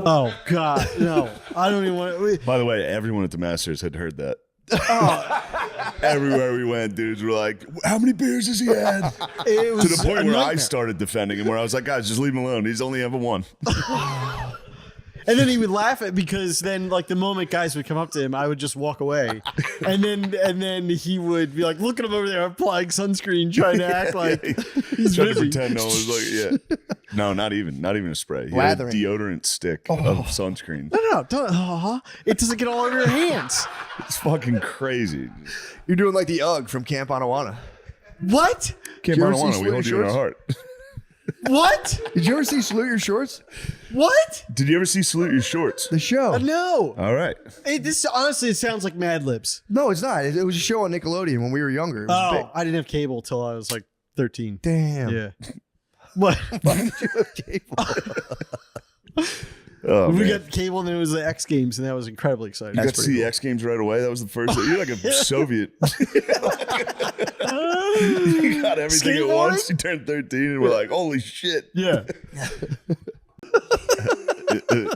Oh God, no! I don't even want. By the way, everyone at the Masters had heard that. Everywhere we went, dudes were like, "How many beers has he had?" It was To the point a where I nightmare. started defending him, where I was like, "Guys, just leave him alone. He's only ever one." And then he would laugh at because then like the moment guys would come up to him, I would just walk away, and then he would be like, "Look at him over there applying sunscreen, trying to act like he's Trying to busy." pretend no one was like, yeah. No, not even a spray. He had a Lathering. deodorant stick of sunscreen. No, don't. It doesn't get all over your hands. It's fucking crazy. You're doing like the UGG from Camp Anawana. What? Can't you ever see we Salute hold Your you in our Shorts? heart. What? Did you ever see Salute Your Shorts? What? Did you ever see Salute Your Shorts? The show. No. All right. This honestly, it sounds like Mad Libs. No, it's not. It was a show on Nickelodeon when we were younger. It was big. I didn't have cable till I was like 13. Damn. Yeah. What? Why did you have cable? Oh, We man. got cable and then it was the X Games, and that was incredibly exciting. You got to see the X Games right away. That was the first. You're like a Soviet. You got everything at Skateboarding? once. You turned 13, and we're like, "Holy shit!" Yeah.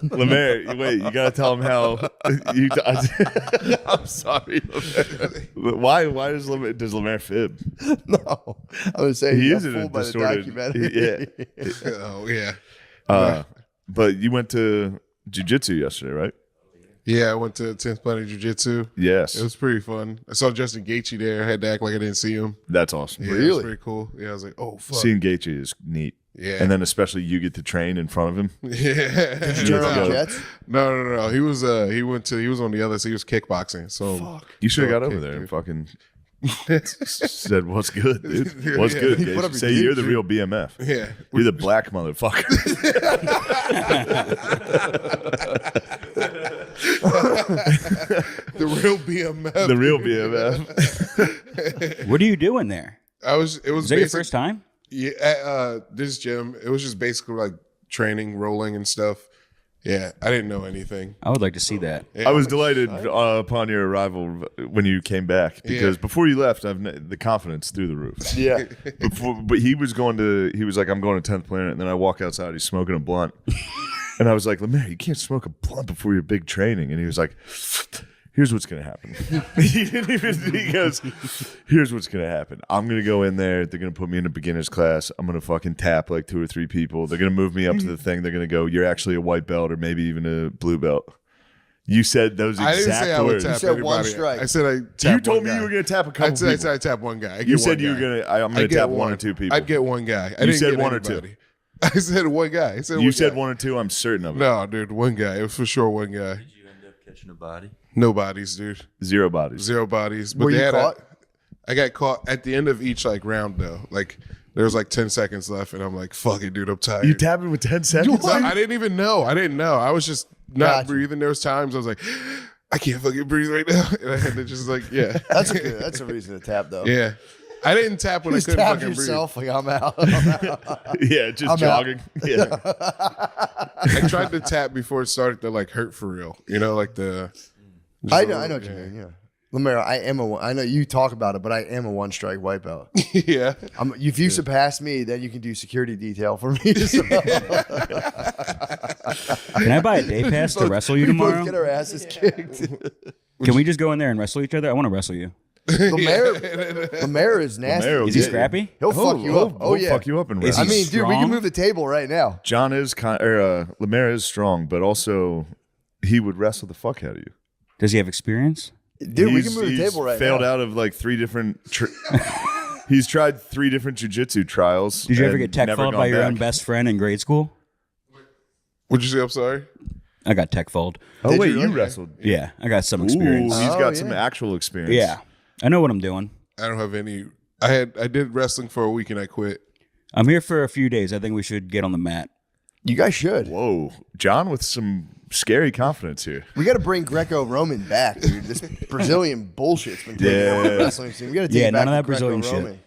Lemaire, wait, you gotta tell him how. I'm sorry, Lemaire. Why does Lemaire fib? No. I would say He he is got in a fooled by the distorted. documentary. Yeah, Oh yeah. but you went to jiu-jitsu yesterday, right? Yeah, I went to 10th Planet Jiu-Jitsu. Yes, It was pretty fun. I saw Justin Gaethje there. I had to act like I didn't see him. that's awesome. Yeah, it was pretty cool. Yeah, I was like, oh fuck. Seeing Gaethje is neat. Yeah. And then especially you get to train in front of him. Yeah. Did you turn on the Jets? No. He was on the other side. He was kickboxing. So You should have got over Okay, there and dude. fucking said, "What's good, dude? What's Yeah. good?" You put up Gaethje? your Say you're the dude. real BMF. yeah. You're the black motherfucker. The real BMF. The real BMF. What are you doing there? It was Is that your first time? Yeah, at this gym, it was just basically like training, rolling and stuff. Yeah, I didn't know anything. I would like to see that. Yeah, I was delighted upon your arrival when you came back because before you left, the confidence through the roof. Yeah. But he was like, "I'm going to 10th Planet," and then I walk outside, he's smoking a blunt, and I was like, "Lemaire, you can't smoke a blunt before your big training," and he was like, "Here's what's gonna happen." He goes, "Here's what's gonna happen. I'm gonna go in there. They're gonna put me in a beginner's class. I'm gonna fucking tap like 2 or 3 people. They're gonna move me up to the thing. They're gonna go, you're actually a white belt or maybe even a blue belt." You said those I didn't exact say I would words. tap said everybody. one strike. I said I tap You told one me guy. you were gonna tap a couple I said people. I tap one guy. You said you were gonna. I'm gonna I'd get tap 1 or 2 people. I'd get one guy. I didn't said get one or anybody. I said one guy. I said You one said guy. 1 or 2. I'm certain of it. No, dude, one guy. It was for sure one guy. Did you end up catching a body? No bodies, dude. 0 bodies. 0 bodies. But Were they you had caught? I got caught at the end of each like round though. Like there was like 10 seconds left, and I'm like, "Fuck it, dude, I'm tired." You tapping with 10 seconds? So I didn't even know. I didn't know. I was just not Gotcha. breathing. There was times I was like, "I can't fucking breathe right now," and I had to just like, yeah, That's a reason to tap though. yeah. I didn't tap when Just I couldn't tap fucking yourself like I'm out. I'm out. Yeah, just I'm jogging. Yeah. breathe. I tried to tap before it started to like hurt for real. You know, like the. I know what you mean. Yeah. Lemaire, I know you talk about it, but I am a 1 strike white belt. Yeah. If you surpass me, then you can do security detail for me. So. Can I buy a day pass to wrestle you we both tomorrow? get our asses kicked. Can we just go in there and wrestle each other? I want to wrestle you. Lemaire is nasty. Lemaire will Is he get you. scrappy? He'll fuck you up. Oh He'll yeah. fuck you up and Is wrestle. I mean, He's dude, we can strong? move the table right now. John is Lemaire is strong, but also he would wrestle the fuck out of you. Does he have experience? Dude, we can move the He's table right failed now. out of like 3 different. He's tried 3 different jiu-jitsu trials. Did you ever and get tech never followed gone by your own back. best friend in grade school? What'd you say? I'm sorry. I got tech followed. Oh Did wait, you you really? wrestled. Yeah, I got some Ooh, experience. he's Oh, got some yeah. actual experience. Yeah, I know what I'm doing. I don't have any. I did wrestling for a week and I quit. I'm here for a few days. I think we should get on the mat. You guys should. Whoa, John with some scary confidence here. We got to bring Greco-Roman back, dude. This Brazilian bullshit's been taking over the wrestling scene. We got to take Yeah, it back none of to that Brazilian Greco-Roman. shit.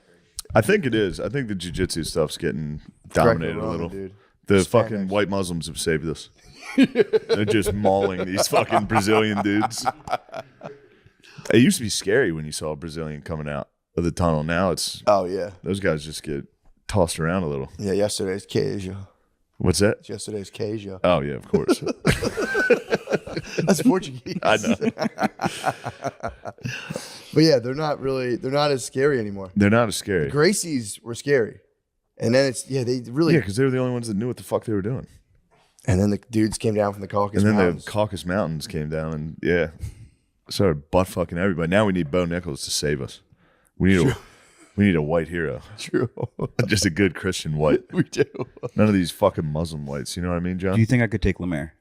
I think it is. I think the jiu-jitsu stuff's getting dominated a Greco-Roman, little. dude. The Spandex. fucking white Muslims have saved us. They're just mauling these fucking Brazilian dudes. It used to be scary when you saw a Brazilian coming out of the tunnel. Now it's Oh, yeah. those guys just get tossed around a little. Yeah, yesterday's cage. What's that? It's yesterday's queijo. Oh yeah, of course. That's Portuguese. I know. But yeah, they're not as scary anymore. They're not as scary. Gracie's were scary. And then they really. Yeah, because they were the only ones that knew what the fuck they were doing. And then the dudes came down from the Caucasus And then Mountains. the Caucasus Mountains came down and started butt fucking everybody. Now we need Bo Nichols to save us. We need a white hero. True. Just a good Christian white. We do. None of these fucking Muslim whites. You know what I mean, John? Do you think I could take Lemaire?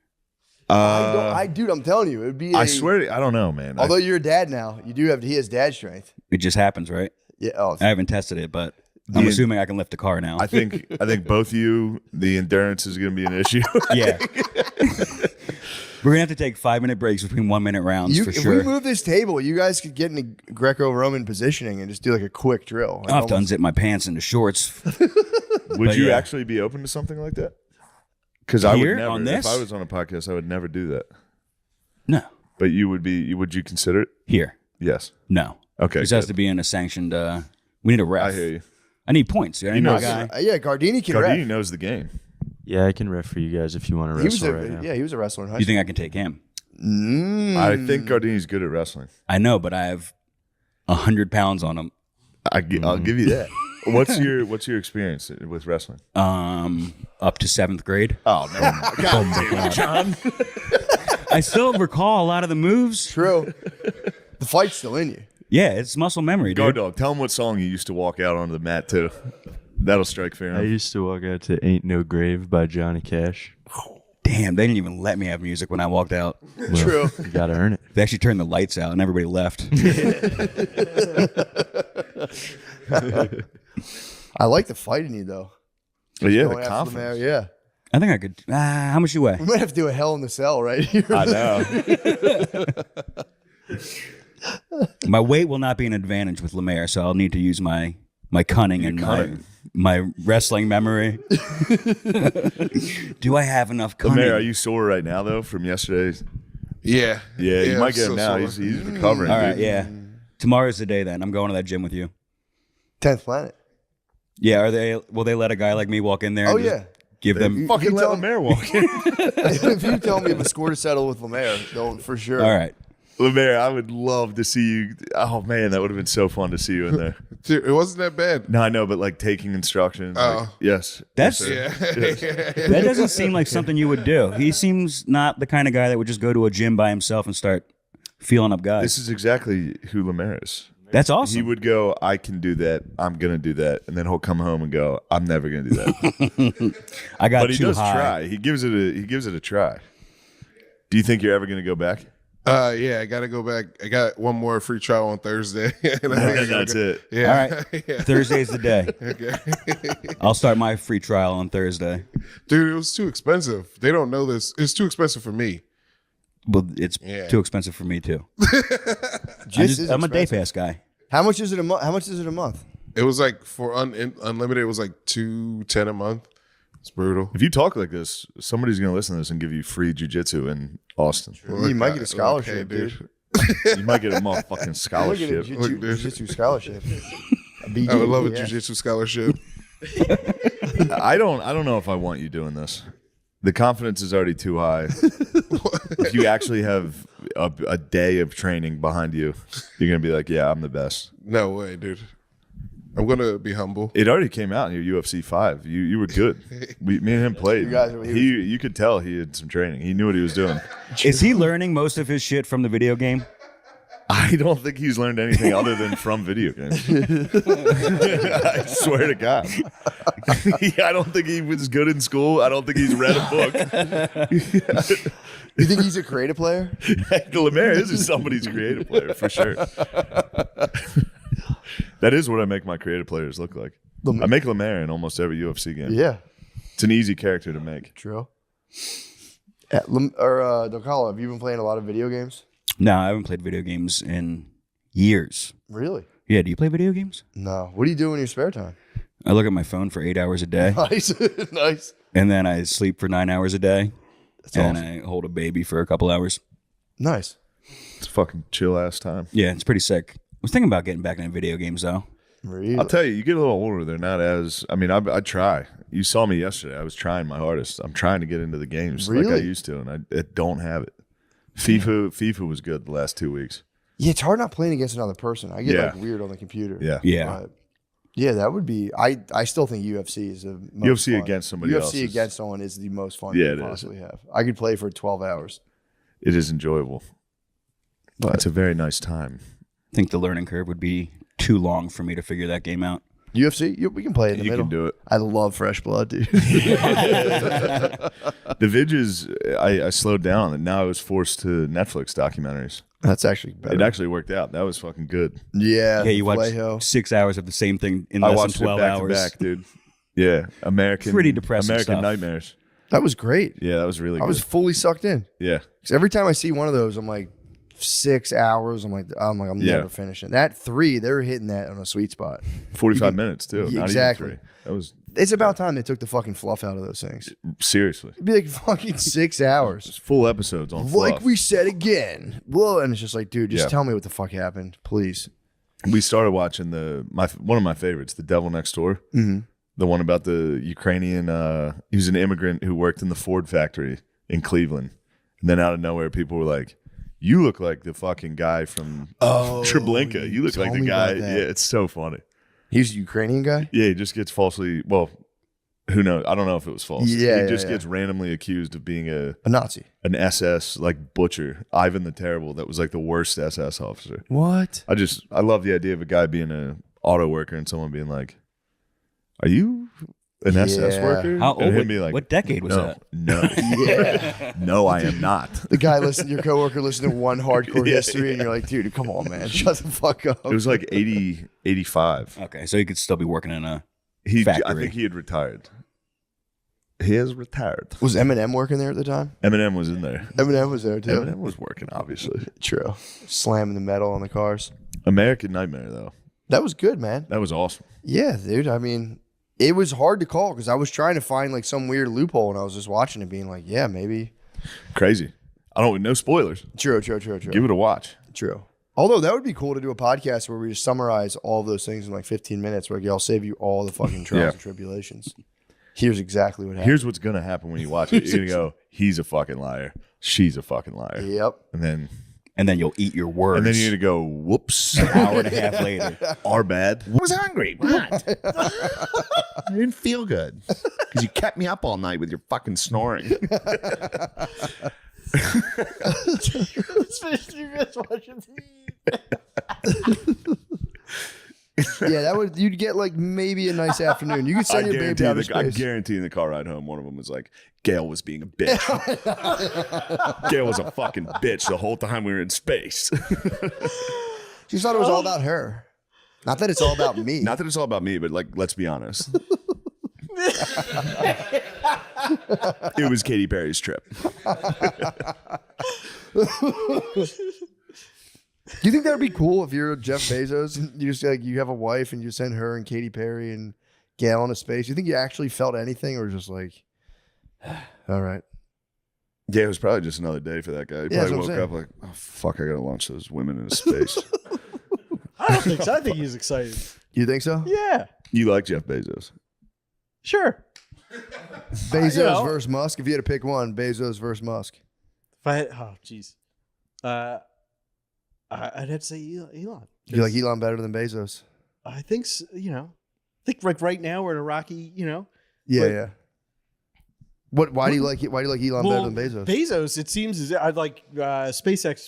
Dude, I'm telling you, it would be. I swear, I don't know, man. Although you're a dad now, he has dad strength. It just happens, right? Yeah. Oh, I haven't tested it, but I'm assuming I can lift a car now. I think both of you, the endurance is going to be an issue. Yeah. We're going to have to take 5-minute breaks between 1-minute rounds for if sure. we move this table, you guys could get into Greco-Roman positioning and just do like a quick drill. Like I'll have to unzip my pants into shorts. Would you yeah. actually be open to something like that? Because I would Here, never. on this? If I was on a podcast, I would never do that. No. But you would be. Would you consider it? Here. Yes. No. Okay. This has good. to be in a sanctioned. We need a ref. I hear you. I need points. I need know a guy. Yeah, Gardini can Gardini ref. knows the game. Yeah, I can ref for you guys if you want to He was wrestle right now. he was a wrestler in high You school. think I can take him? I think Gardini's good at wrestling. I know, but I have 100 pounds on him. I'll give you that. What's your experience with wrestling? Up to 7th grade. Oh no, God damn it, John. I still recall a lot of the moves. True. The fight's still in you. Yeah, it's muscle memory, Go dude. dog. Tell him what song you used to walk out onto the mat to. That'll strike fear. I used to walk out to Ain't No Grave by Johnny Cash. Damn, they didn't even let me have music when I walked out. True. You got to earn it. They actually turned the lights out and everybody left. I like the fight in you though. But yeah, Going the after confidence. mayor, yeah. I think I could. How much you weigh? We might have to do a Hell in the Cell right here. I know. My weight will not be an advantage with Lemaire, so I'll need to use my cunning and cunning. my wrestling memory. Do I have enough cunning? Lemaire, are you sore right now though from yesterday? Yeah. Yeah, you might I'm get him so now. sore. He's recovering. All right, dude. yeah. Tomorrow's the day then. I'm going to that gym with you. 10th Planet. Yeah, will they let a guy like me walk in there? Oh and just yeah. give them. Fucking You let tell- Lemaire walk in. If you tell me of a score to settle with Lemaire, they'll for sure. All right. Lemaire, I would love to see you. Oh man, that would have been so fun to see you in there. Dude, it wasn't that bad. No, I know, but like taking instructions. Oh. Like, yes. That's Yeah. that doesn't seem like something you would do. He seems not the kind of guy that would just go to a gym by himself and start feeling up guys. This is exactly who Lemaire is. That's awesome. He would go, I can do that. I'm going to do that. And then he'll come home and go, I'm never going to do that. I got But he too does high. try. He gives it a try. Do you think you're ever going to go back? Yeah, I got to go back. I got one more free trial on Thursday. And I think I gotta That's go. it. Yeah. All right. Yeah. Thursday's the day. Okay. I'll start my free trial on Thursday. Dude, it was too expensive. They don't know this. It's too expensive for me. But it's Yeah. too expensive for me too. Just is I'm a day expensive. pass guy. How much is it a month? How much is it a month? It was like for unlimited, it was like $210 a month. It's brutal. If you talk like this, somebody's going to listen to this and give you free jiu-jitsu in Austin. You might get a scholarship, dude. You might get a motherfucking You might get a scholarship. jiu-jitsu scholarship. I would love a yeah. jiu-jitsu scholarship. I don't know if I want you doing this. The confidence is already too high. If you actually have a day of training behind you, you're gonna be like, yeah, I'm the best. No way, dude. I'm gonna be humble. It already came out in your UFC 5. You were good. Me and him played. You guys- You could tell he had some training. He knew what he was doing. Is he learning most of his shit from the video game? I don't think he's learned anything other than from video games. I swear to God. I don't think he was good in school. I don't think he's read a book. You think he's a creative player? Lemaire is somebody's creative player for sure. That is what I make my creative players look like. I make Lemaire in almost every UFC game. Yeah. It's an easy character to make. True. Docala, have you been playing a lot of video games? No, I haven't played video games in years. Really? Yeah, do you play video games? No. What do you do in your spare time? I look at my phone for 8 hours a day, Nice. Nice. and then I sleep for 9 hours a day, That's and awesome. I hold a baby for a couple hours. Nice. It's a fucking chill ass time. Yeah, it's pretty sick. I was thinking about getting back into video games though. Really? I'll tell you, you get a little older. They're not as. I mean, I try. You saw me yesterday. I was trying my hardest. I'm trying to get into the games like I Really? used to, and I don't have it. FIFA was good the last 2 weeks. Yeah, it's hard not playing against another person. I get Yeah. like weird on the computer. Yeah. Yeah. But, yeah, that would be. I still think UFC is the most UFC fun. against somebody UFC else is- against someone is the most fun Yeah, you it could is. possibly have. I could play for 12 hours. It is enjoyable. But It's a very nice time. I think the learning curve would be too long for me to figure that game out. UFC, we can play in the You middle. can do it. I love fresh blood, dude. The vidges, I slowed down, and now I was forced to Netflix documentaries. That's actually better. It actually worked out. That was fucking good. Yeah, Yeah, you watch Vallejo. 6 hours of the same thing in I less than watched 12 it back hours. to back, dude. Yeah, American. Pretty depressing American stuff. Nightmares. That was great. Yeah, that was really I good. was fully sucked in. Yeah, 'Cause every time I see one of those, I'm like 6 hours. I'm Yeah. never finishing. That 3, they were hitting that on a sweet spot. 45 minutes too. Yeah, Not exactly. even 3. That was It's about time they took the fucking fluff out of those things. seriously. It'd be like fucking 6 hours. It's full episodes on Like fluff. we said again. Whoa, and it's just like, dude, just Yeah. tell me what the fuck happened, please. We started watching one of my favorites, The Devil Next Door. Mm-hmm. The one about the Ukrainian. He was an immigrant who worked in the Ford factory in Cleveland, and then out of nowhere, people were like, "You look like the fucking guy from Treblinka. You look like told the me guy." about that. Yeah, it's so funny. He's a Ukrainian guy? Yeah, he just gets falsely. Well, who knows? I don't know if it was false. Yeah, he yeah, just yeah. gets randomly accused of being A Nazi. an SS like butcher, Ivan the Terrible. That was like the worst SS officer. What? I love the idea of a guy being a auto worker and someone being like, "Are you an SS Yeah. worker?" How And old? him being like, What decade was no, that? no, Yeah. no, I am not. The guy your coworker listened to one hardcore Yeah, history, and you're like, dude, come on, man. Shut the fuck up. It was like 80, 85. Okay, so he could still be working in a I factory. think he had retired. He has retired. Was Eminem working there at the time? Eminem was in there. Eminem was there too. Eminem was working, obviously. True. Slamming the metal on the cars. American Nightmare, though. That was good, man. That was awesome. Yeah, dude. I mean, it was hard to call because I was trying to find like some weird loophole, and I was just watching it, being like, yeah, maybe. Crazy. No spoilers. True. Give it a watch. True. Although that would be cool to do a podcast where we just summarize all of those things in like 15 minutes, where I'll save you all the fucking trials Yeah. and tribulations. Here's exactly what happened. Here's what's going to happen when you watch it. You're going to go, he's a fucking liar. She's a fucking liar. Yep. And then you'll eat your words. you're going to go, whoops. an hour and a half later. Our bad. I was hungry. What? I didn't feel good because you kept me up all night with your fucking snoring. Yeah, you'd get like maybe a nice afternoon. You could send your baby out of I space. guarantee in the car ride home, one of them was like, Gail was being a bitch. Gail was a fucking bitch the whole time we were in space. She thought it was all about her. Not that it's all about me. Not that it's all about me, but like, let's be honest. It was Katy Perry's trip. Do you think that would be cool if you're Jeff Bezos and you just like you have a wife and you send her and Katy Perry and Gail into space? You think you actually felt anything, or just like, all right? Yeah, it was probably just another day for that guy. He Yeah, that's probably what I'm woke up like, oh, fuck, I got to launch those women into space. I don't think so. I think he's excited. You think so? Yeah, You like Jeff Bezos? sure. Bezos You know. versus Musk. If you had to pick one, Bezos versus Musk. If I had, oh jeez, I'd have to say Elon. You like Elon better than Bezos? I think so, I think like right now we're in a rocky. Yeah, But- yeah. Why do you like Elon better than Bezos? Bezos, it seems I'd like SpaceX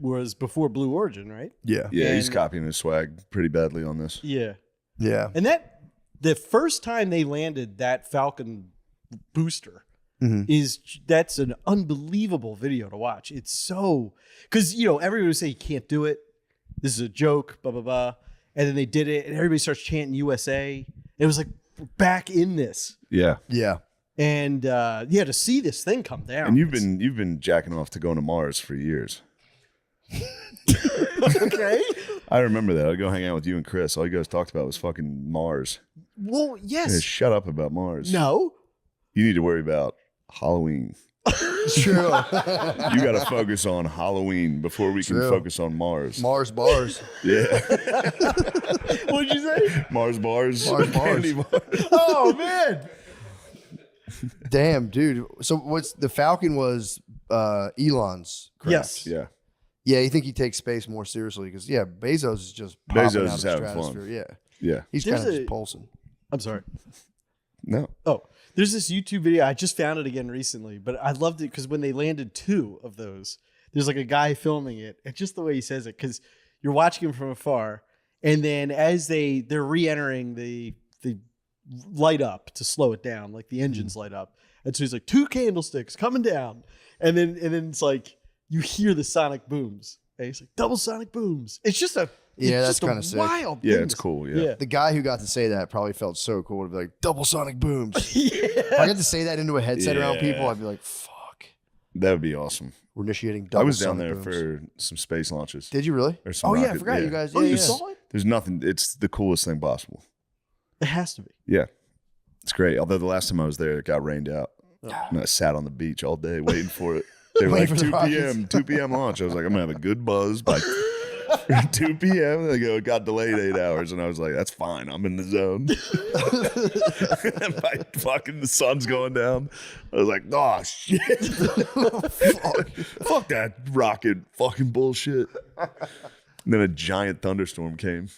was before Blue Origin, right? Yeah, Yeah, he's And- copying his swag pretty badly on this. Yeah, yeah. and the first time they landed that Falcon booster that's an unbelievable video to watch. It's so because everybody would say you can't do it. This is a joke, blah blah blah, and then they did it, and everybody starts chanting USA. It was like we're back in this, Yeah. Yeah. and to see this thing come down. And you've been jacking off to going to Mars for years. okay. I remember that. I'd go hang out with you and Chris. All you guys talked about was fucking Mars. Well, yes. Yeah, shut up about Mars. No. You need to worry about Halloween. True. You got to focus on Halloween before we can True. focus on Mars. Mars bars. Yeah. What'd you say? Mars bars. Mars Candy bars. Oh man. Damn, dude. So what's the Falcon was Elon's craft. Yes. Yeah. Yeah, you think he takes space more seriously because Bezos is just popping Bezos out is of having the fun. stratosphere. Yeah, Yeah. he's There's kind of a- just pulsing. I'm sorry. No. Oh, there's this YouTube video. I just found it again recently, but I loved it because when they landed 2 of those, there's like a guy filming it, and just the way he says it, because you're watching him from afar, and then as they're re-entering, the light up to slow it down, like the engines light up, and so he's like 2 candlesticks coming down, and then it's like you hear the sonic booms, and he's like double sonic booms. It's just a Yeah, it's that's just a kinda sick. wild. Yeah, thing it's to- cool. Yeah. The guy who got to say that probably felt so cool to be like double sonic booms. Yeah. If I got to say that into a headset around Yeah. people, I'd be like, "Fuck, That would be awesome. we're initiating double." I was down sonic there booms. for some space launches. Did you really? Or some Oh yeah, I rocket- forgot you guys. Oh, Yeah, you yeah. saw it? There's nothing. It's the coolest thing possible. It has to be. Yeah. It's great. Although the last time I was there, it got rained out. And I sat on the beach all day waiting for it. They were like Waiting for the 2 p.m. 2 p.m. launch. I was like, I'm going to have a good buzz by 2 p.m. They go, it got delayed 8 hours. And I was like, that's fine. I'm in the zone. And the sun's going down. I was like, oh, shit. Fuck that rocket fucking bullshit. And then a giant thunderstorm came.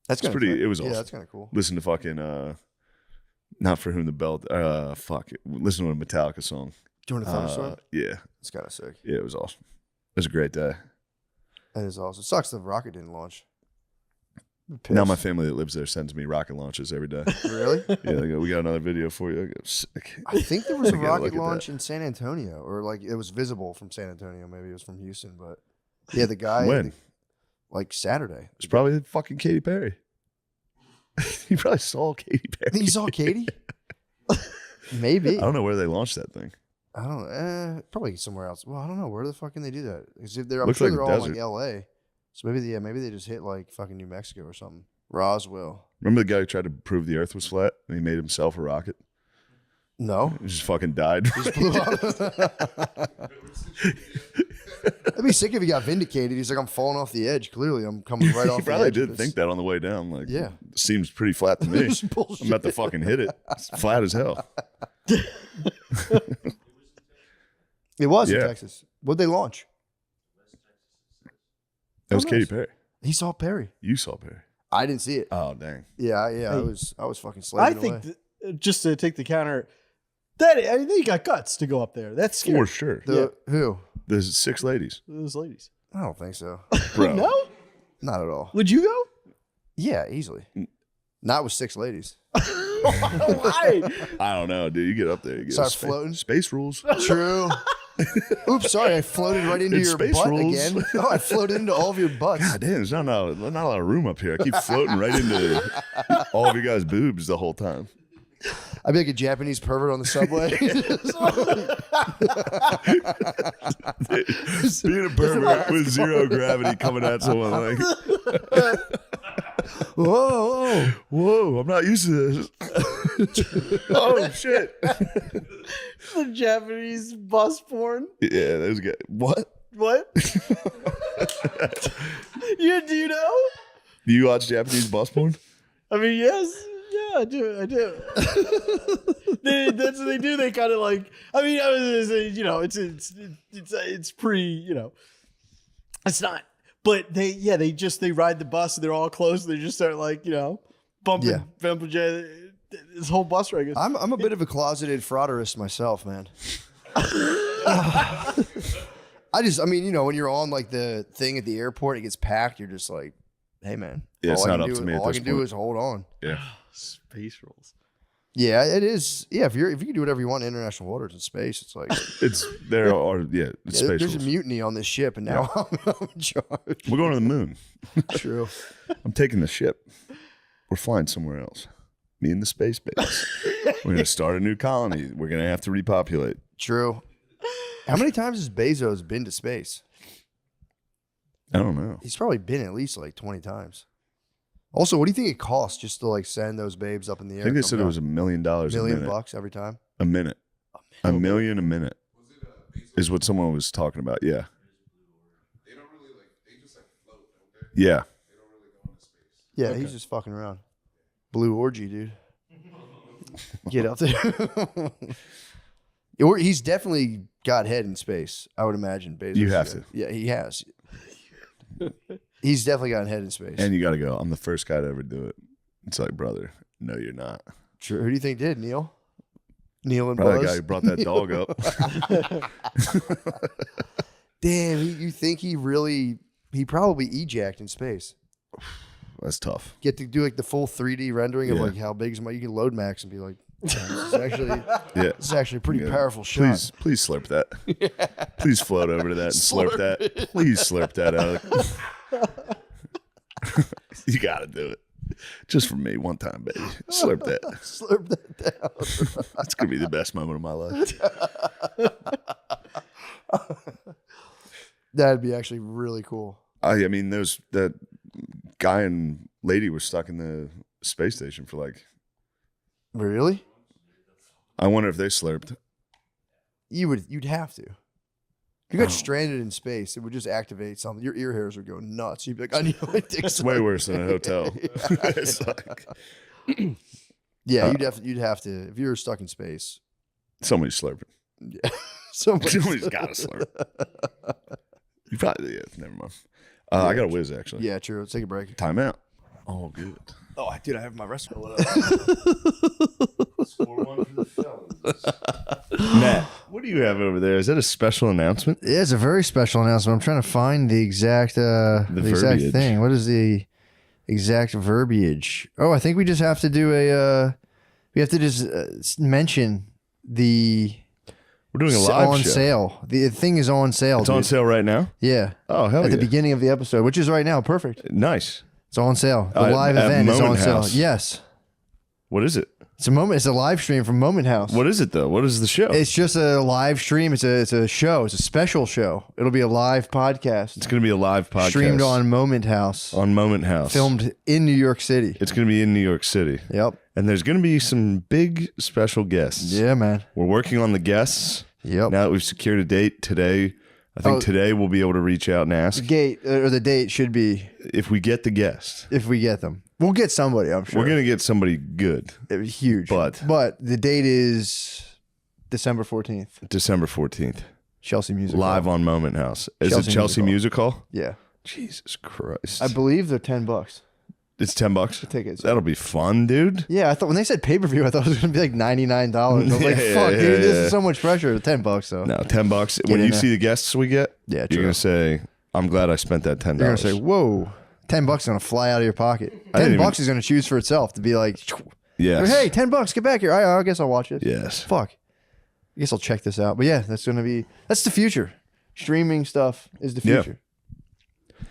That's It's kinda pretty- cool. it was Yeah, awesome. that's kind of cool. Listen to fucking, not For Whom the Bell, fuck it. Listen to a Metallica song. Doing a thunderstorm. Yeah. It's kind of sick. Yeah, it was awesome. It was a great day. That is awesome. It sucks the rocket didn't launch. I'm Now pissed. my family that lives there sends me rocket launches every day. Really? Yeah, they go, we got another video for you. I go, sick. I think there was a I gotta rocket look at launch that. in San Antonio, or like it was visible from San Antonio. Maybe it was from Houston, but yeah, the guy When? like Saturday. It's probably fucking Katy Perry. You probably saw Katy I Perry. think you saw Katie. Maybe I don't know where they launched that thing. I don't know. Probably somewhere else. Well, I don't know. Where the fuck can they do that? Because if they're, I'm Looks sure like they're a all in like desert. L.A. So maybe they just hit like fucking New Mexico or something. Roswell. Remember the guy who tried to prove the Earth was flat and he made himself a rocket? No. He just fucking died. Just blew up. That'd be sick if he got vindicated. He's like, I'm falling off the edge. Clearly, I'm coming right off He the probably edge. of did this." think that on the way down. Like, Yeah. seems pretty flat to me. It's bullshit. I'm about to fucking hit it. It's flat as hell. It was in Yeah. Texas. What'd they launch? That was Oh, Katy nice. Perry. He saw Perry. You saw Perry. I didn't see it. Oh, dang. Yeah. I Hey, was fucking I slaving think away. just to take the counter, they got guts to go up there. That's scary. For sure. Who? There's 6 ladies. Those ladies. I don't think so. Bro. No? Not at all. Would you go? Yeah, easily. Not with 6 ladies. Why? I don't know, dude. You get up there. You get Start floating? Space rules. True. Oops, sorry. I floated right into It's your space butt rules. again. Oh, I floated into all of your butts. God damn, there's not a lot of room up here. I keep floating right into all of you guys' boobs the whole time. I'd be like a Japanese pervert on the subway. Being a pervert with zero gravity coming at someone like, Whoa, whoa, I'm not used to this. Oh, shit. The Japanese bus porn? Yeah, there's guys. What? What? Do you know? Do you watch Japanese bus porn? I mean, yes. Yeah, I do. That's what they do. They kind of like. I mean, I was gonna say, it's pre. It's not. But they ride the bus and they're all close. And they just start like bumping, Yeah. bumping this whole bus ride. Goes, I'm a bit of a closeted frauderist myself, man. I mean, when you're on like the thing at the airport, it gets packed. You're just like, hey, man. Yeah, it's all I not can up do to me is- at All I this can do point. is hold on. Yeah. space rules. Yeah, it is. Yeah, if you can do whatever you want in international waters in space, it's like It's yeah, space there's a rules. mutiny on this ship, and now I'm in charge. We're going to the moon. True. I'm taking the ship. We're flying somewhere else. Me and the space base. We're going to start a new colony. We're going to have to repopulate. True. How many times has Bezos been to space? I don't know. He's probably been at least like 20 times. Also, what do you think it costs just to like send those babes up in the air? I think they come said it down? was $1 million a $1 million minute. bucks every time. A minute. $1 million a minute. Was it is what someone was talking about. Yeah. They don't really they just float, don't they? Yeah. They don't really go into space. Yeah, he's just fucking around. Blue orgy, dude. Get out there. Or he's definitely got head in space, I would imagine. Bezos. You have to. Yeah, he has. He's definitely got head in space. And you got to go. I'm the first guy to ever do it. It's like, brother, no, you're not. Sure. Who do you think did? Neil? Neil and Probably Buzz? the guy who brought that dog up. Damn, you think he probably ejacked in space. That's tough. Get to do like the full 3D rendering of Yeah. like how big is my. You can load max and be like, "Damn, Yeah. this is actually a pretty Yeah. powerful shot." Please slurp that. Please float over to that and slurp that. Please slurp that out. You got to do it. Just for me, one time, baby. Slurp that. Slurp that down. That's going to be the best moment of my life. That'd be actually really cool. I mean, that guy and lady were stuck in the space station for like, Really? I wonder if they slurped. You'd have to. If you got stranded in space, it would just activate something. Your ear hairs would go nuts. You'd be like, I need my dick. It's way worse than a hotel. It's like, Yeah, you'd have to. If you were stuck in space, somebody's slurping. yeah. Somebody's got to slurp. You probably, never mind. I got a whiz, actually. Yeah, true. Let's take a break. Time out. Oh, good. Oh, dude, I have my rest. Matt, what do you have over there? Is that a special announcement? Yeah, it's a very special announcement. I'm trying to find the exact exact verbiage. thing. What is the exact verbiage? Oh, I think we just have to do we have to just mention the We're doing a live on show. sale. The thing is on sale. It's on dude. sale right now? Yeah. Oh, hell At yeah. the beginning of the episode, which is right now. Perfect. Nice. It's on sale. The At live event is on Moment sale. House. Yes. What is it? It's a live stream from Moment House. What is it, though? What is the show? It's just a live stream. It's a show. It's a special show. It'll be a live podcast. It's going to be a live podcast. Streamed on Moment House. On Moment House. Filmed in New York City. It's going to be in New York City. Yep. And there's going to be some big special guests. Yeah, man. We're working on the guests. Yep. Now that we've secured a date today, I think today we'll be able to reach out and ask The date should be if we get the guest. if we get them. We'll get somebody, I'm sure. We're going to get somebody good. It was huge. But the date is December 14th. December 14th. Chelsea Music Live Hall. on Moment House. Is Chelsea it Chelsea Music Music Hall? Yeah. Jesus Christ. I believe they're $10. It's $10. Tickets. That'll be fun, dude. Yeah, I thought when they said pay-per-view, I thought it was going to be like $99. I was like, Yeah, fuck, yeah, dude, this yeah. is so much pressure. $10, so. No, $10. When in you there. see the guests we get, Yeah, you're true. going to say, I'm glad I spent that $10. You're going to say, whoa, $10 is going to fly out of your pocket. I didn't $10 is going to choose for itself to be like, yes. hey, $10, get back here. I guess I'll watch it. Yes. Fuck. I guess I'll check this out. But yeah, that's the future. Streaming stuff is the Yeah. future.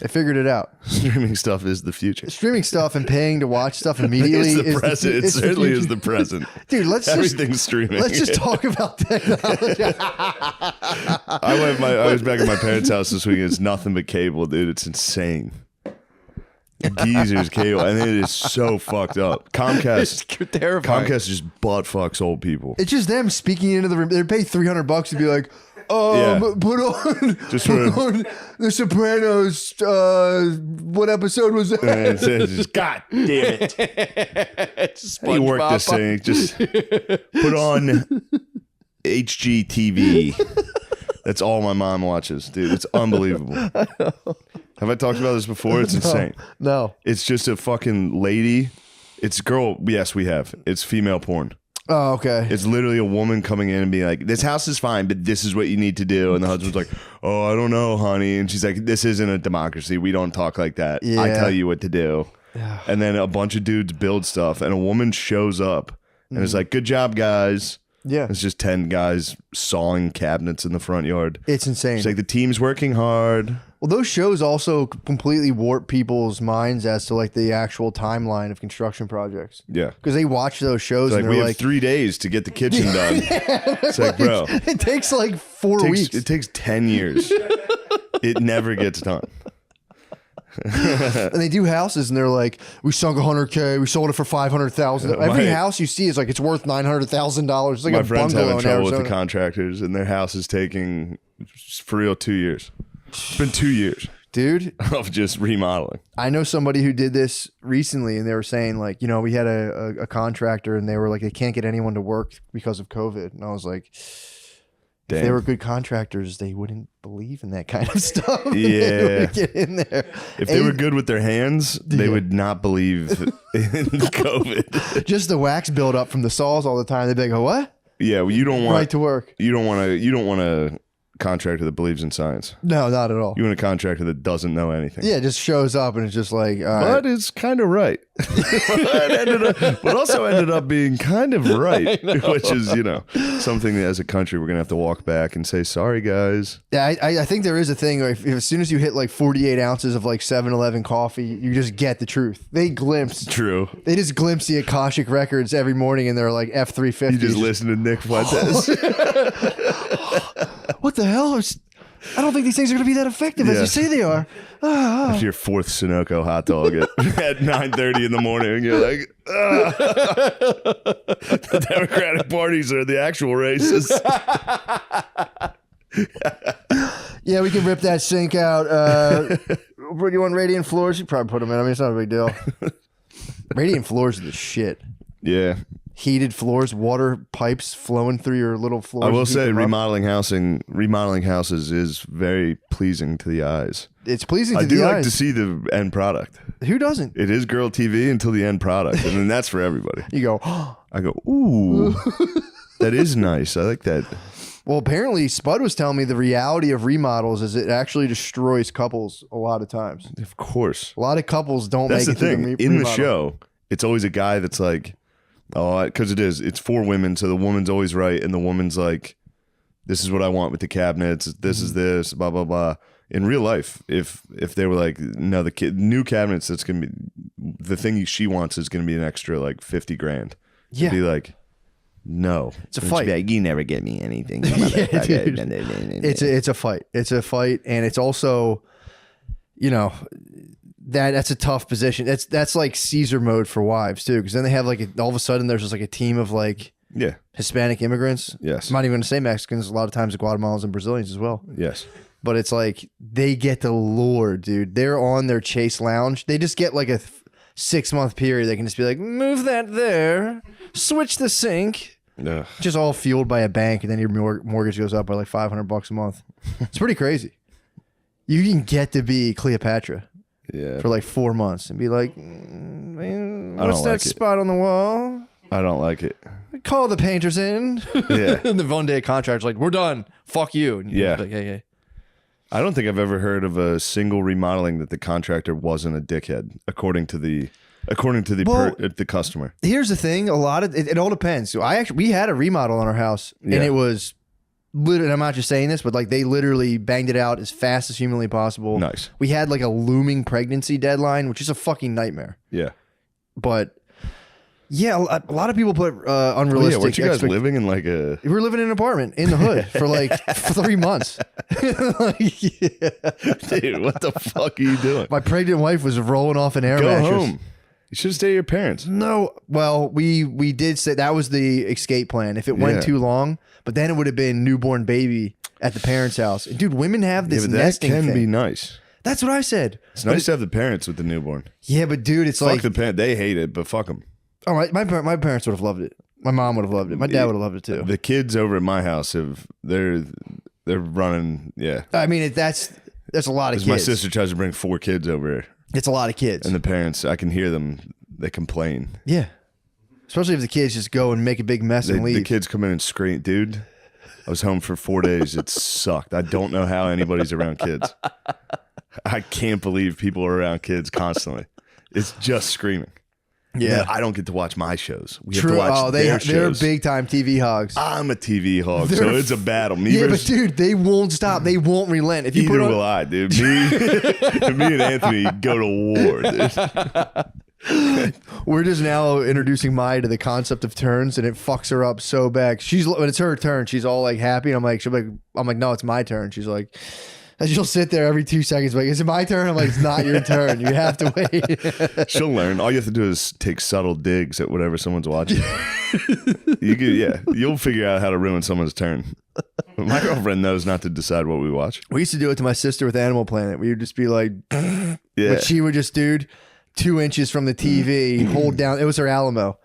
They figured it out. Streaming stuff is the future. Streaming stuff and paying to watch stuff immediately It's the is present. It it's certainly is future. the present. Dude, Everything's streaming. Let's just talk about technology. I was back at my parents' house this week. It's nothing but cable, dude. It's insane. Geezer's cable, and it is so fucked up. Comcast, terrifying. Comcast just butt fucks old people. It's just them speaking into the room. They pay $300 to be like, Yeah. put on, Just put for- on The Sopranos. What episode was that? And it's just, God damn it! How do you work this thing? Just put on HGTV. That's all my mom watches, dude. It's unbelievable. Have I talked about this before? It's insane. No. It's just a fucking lady. It's girl. Yes, we have. It's female porn. Oh, okay. It's literally a woman coming in and being like, this house is fine, but this is what you need to do. And the husband's like, oh, I don't know, honey. And she's like, this isn't a democracy. We don't talk like that. I Yeah. tell you what to do. And then a bunch of dudes build stuff and a woman shows up and is like, good job, guys. Yeah. It's just 10 guys sawing cabinets in the front yard. It's insane. It's like the team's working hard. Well, those shows also completely warp people's minds as to like the actual timeline of construction projects. Yeah. Because they watch those shows It's like, and we they're have like, 3 days to get the kitchen done. It's like, bro, it takes like 4 weeks. it takes 10 years. It never gets done. And they do houses, and they're like, we sunk $100K, we sold it for $500,000. Every house you see is like it's worth $900,000. It's like My a friend's bungalow having in trouble Arizona. with the contractors, and their house is taking, for real, 2 years. It's been 2 years Dude, of just remodeling. I know somebody who did this recently, and they were saying like, you know, we had a contractor, and they were like, they can't get anyone to work because of COVID. And I was like, if they were good contractors, they wouldn't believe in that kind of stuff. Yeah. They wouldn't get in there. If they were good with their hands, they would not believe in COVID. Just the wax buildup from the saws all the time. They'd be like, oh, what? Yeah, well, you don't want Right to work. You don't want a contractor that beliees in science. No, not at all. You want a contractor that doesn't know anything. Yeah, it just shows up and it's just like, all right. But it's kind of right. but also ended up being kind of right, which is, you know, something that as a country we're going to have to walk back and say, sorry, guys. Yeah, I think there is a thing where if as soon as you hit like 48 ounces of like 7-Eleven coffee, you just get the truth. They True. just glimpse the Akashic records every morning, and they're like F-350. You just listen to Nick Fuentes. What the hell? I don't think these things are going to be that effective as Yeah. you say they are. After your fourth Sunoco hot dog at 9:30 in the morning, and you're like, the Democratic parties are the actual races. Yeah, we can rip that sink out. You want radiant floors? You probably put them in. I mean, it's not a big deal. Radiant floors are the shit. Yeah. Heated floors, water pipes flowing through your little floors. I will to heat say them up. remodeling houses is very pleasing to the eyes. It's pleasing to I the do like eyes. to see the end product. Who doesn't? It is girl TV until the end product, and then that's for everybody. You go, I go, ooh, that is nice. I like that. well, apparently Spud was telling me the reality of remodels is it actually destroys couples a lot of times. Of course. A lot of couples don't That's make the it thing. through the In the remodel. show, it's always a guy that's like, oh, because it's for women, so the woman's always right, and the woman's like, this is what I want with the cabinets. This is this, blah blah blah. In real life, if they were like, no, the new cabinets, that's gonna be the thing she wants is gonna be an extra like $50,000. Yeah. Be like, no, It's a fight. Like, you never get me anything. Yeah, dude. It's a fight. It's a fight, and it's also, you know, that's a tough position. That's like Caesar mode for wives too, because then they have like all of a sudden there's just like a team of like Yeah. Hispanic immigrants. Yes. I'm not even going to say Mexicans. A lot of times the Guatemalans and Brazilians as well. Yes. But it's like they get the lure, dude. They're on their Chase Lounge. They just get like a 6-month period. They can just be like, move that there, switch the sink. Ugh. Just all fueled by a bank, and then your mortgage goes up by like $500 a month. It's pretty crazy. You can get to be Cleopatra Yeah. for like 4 months and be like, man, I what's don't that like it. spot on the wall? I don't like it. Call the painters in. Yeah. And the one day contract's like, we're done. Fuck you. And you're Yeah. like, hey. I don't think I've ever heard of a single remodeling that the contractor wasn't a dickhead, according to the Well, the customer. Here's the thing. A lot of it all depends. So we had a remodel on our house, Yeah. and it was literally, I'm not just saying this, but like they literally banged it out as fast as humanly possible. Nice. We had like a looming pregnancy deadline, which is a fucking nightmare. Yeah. But yeah, a lot of people put Oh, unrealistic. yeah. Weren't you guys expect- living in like a? We were living in an apartment in the hood for like 3 months. Like, yeah. Dude, what the fuck are you doing? My pregnant wife was rolling off an air Go mattress. home. You should stay at your parents. No, well, we did say that was the escape plan. If it went Yeah. too long, but then it would have been newborn baby at the parents' house. Dude, women have Yeah, this but that nesting can thing. be nice. That's what I said. It's nice to have the parents with the newborn. Yeah, but dude, it's Fuck like the parent. They hate it, but fuck them. oh, my parents would have loved it. My mom would have loved it. My dad would have loved it too. The kids over at my house they're running. Yeah. I mean, that's a lot of As kids. my sister tries to bring 4 kids over here, It's a lot of kids. and the parents, I can hear them. They complain. Yeah. Especially if the kids just go and make a big mess and leave. The kids come in and scream, dude. I was home for 4 days. It sucked. I don't know how anybody's around kids. I can't believe people are around kids constantly. It's just screaming. Yeah. And I don't get to watch my shows. We have True. to watch Oh, their they're shows. big time TV hogs. I'm a TV hog, so They're- it's a battle. Me Yeah, but versus, dude, they won't stop. They won't relent. If you either put on, will I, dude. Me and Anthony go to war, dude. we're just now introducing Maya to the concept of turns, and it fucks her up so bad. When it's her turn, she's all like happy. And I'm like, no, it's my turn. She's like, And she'll sit there every 2 seconds, like, is it my turn? I'm like, it's not your turn. You have to wait. She'll learn. All you have to do is take subtle digs at whatever someone's watching. You'll figure out how to ruin someone's turn. My girlfriend knows not to decide what we watch. We used to do it to my sister with Animal Planet. We would just be like, Yeah. but she would just, dude, 2 inches from the TV, hold down. It was her Alamo.